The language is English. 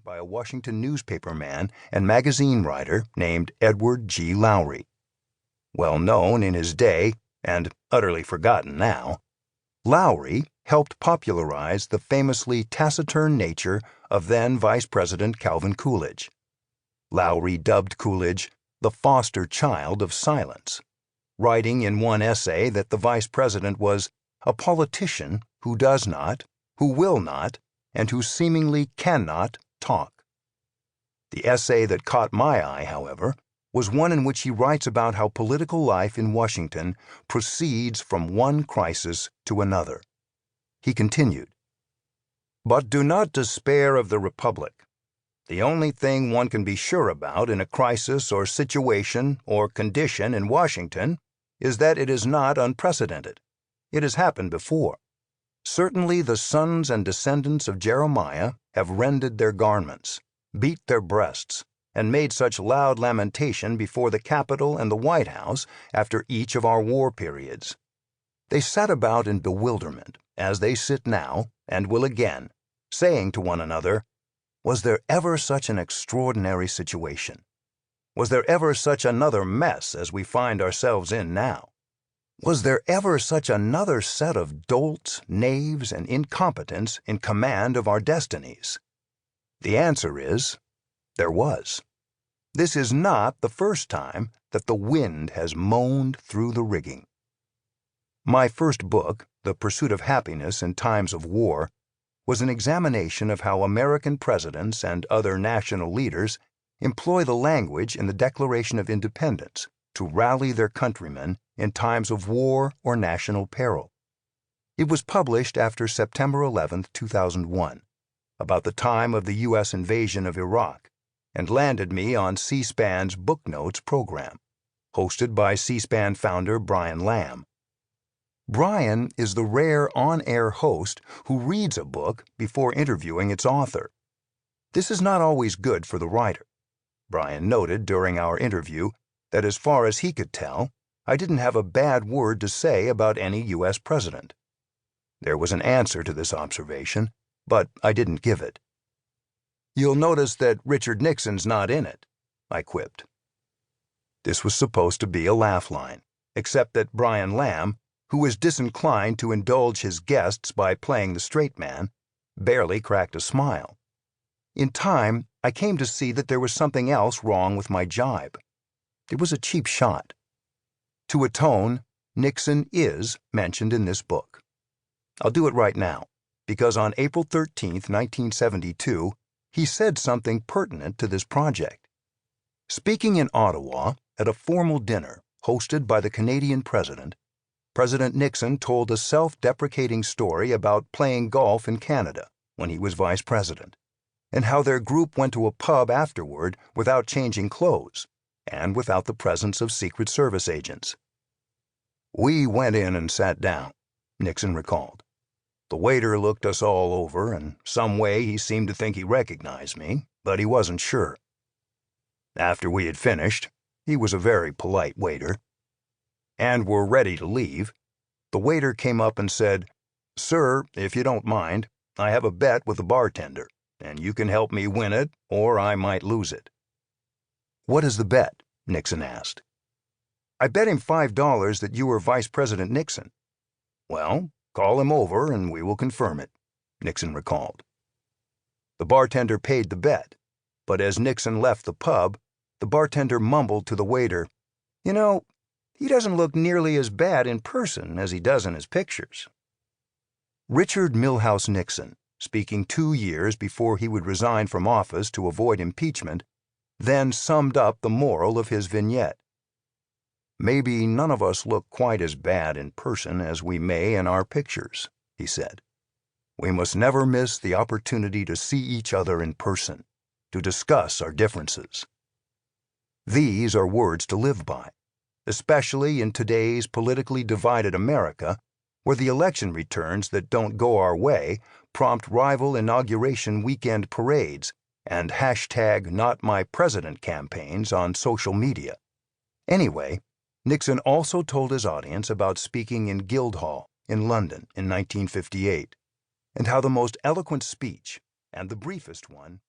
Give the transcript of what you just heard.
by a Washington newspaperman and magazine writer named Edward G. Lowry. Well known in his day and utterly forgotten now, Lowry helped popularize the famously taciturn nature of then Vice President Calvin Coolidge. Lowry dubbed Coolidge the foster child of silence, writing in one essay that the vice president was a politician who does not, who will not, and who seemingly cannot talk. The essay that caught my eye, however, was one in which he writes about how political life in Washington proceeds from one crisis to another. He continued, "But do not despair of the Republic. The only thing one can be sure about in a crisis or situation or condition in Washington is that it is not unprecedented. It has happened before. Certainly the sons and descendants of Jeremiah have rended their garments, beat their breasts, and made such loud lamentation before the Capitol and the White House after each of our war periods. They sat about in bewilderment, as they sit now, and will again, saying to one another, 'Was there ever such an extraordinary situation? Was there ever such another mess as we find ourselves in now? Was there ever such another set of dolts, knaves, and incompetents in command of our destinies?' The answer is, there was. This is not the first time that the wind has moaned through the rigging." My first book, The Pursuit of Happiness in Times of War, was an examination of how American presidents and other national leaders employ the language in the Declaration of Independence to rally their countrymen in times of war or national peril. It was published after September 11, 2001, about the time of the U.S. invasion of Iraq, and landed me on C-SPAN's Book Notes program, hosted by C-SPAN founder Brian Lamb. Brian is the rare on-air host who reads a book before interviewing its author. This is not always good for the writer. Brian noted during our interview that as far as he could tell, I didn't have a bad word to say about any U.S. president. There was an answer to this observation, but I didn't give it. "You'll notice that Richard Nixon's not in it," I quipped. This was supposed to be a laugh line, except that Brian Lamb, who was disinclined to indulge his guests by playing the straight man, barely cracked a smile. In time, I came to see that there was something else wrong with my jibe. It was a cheap shot. To atone, Nixon is mentioned in this book. I'll do it right now, because on April 13, 1972, he said something pertinent to this project. Speaking in Ottawa at a formal dinner hosted by the Canadian president, President Nixon told a self-deprecating story about playing golf in Canada when he was vice president, and how their group went to a pub afterward without changing clothes and without the presence of Secret Service agents. "We went in and sat down," Nixon recalled. "The waiter looked us all over, and some way he seemed to think he recognized me, but he wasn't sure. After we had finished, he was a very polite waiter, and were ready to leave, the waiter came up and said, 'Sir, if you don't mind, I have a bet with the bartender, and you can help me win it, or I might lose it.' 'What is the bet?' Nixon asked. 'I bet him $5 that you are Vice President Nixon.' 'Well, call him over and we will confirm it,' Nixon recalled. The bartender paid the bet, but as Nixon left the pub, the bartender mumbled to the waiter, 'You know, he doesn't look nearly as bad in person as he does in his pictures.'" Richard Milhous Nixon, speaking 2 years before he would resign from office to avoid impeachment, then summed up the moral of his vignette. "Maybe none of us look quite as bad in person as we may in our pictures," he said. "We must never miss the opportunity to see each other in person, to discuss our differences." These are words to live by, especially in today's politically divided America, where the election returns that don't go our way prompt rival inauguration weekend parades and #NotMyPresident campaigns on social media. Anyway, Nixon also told his audience about speaking in Guildhall in London in 1958, and how the most eloquent speech, and the briefest one,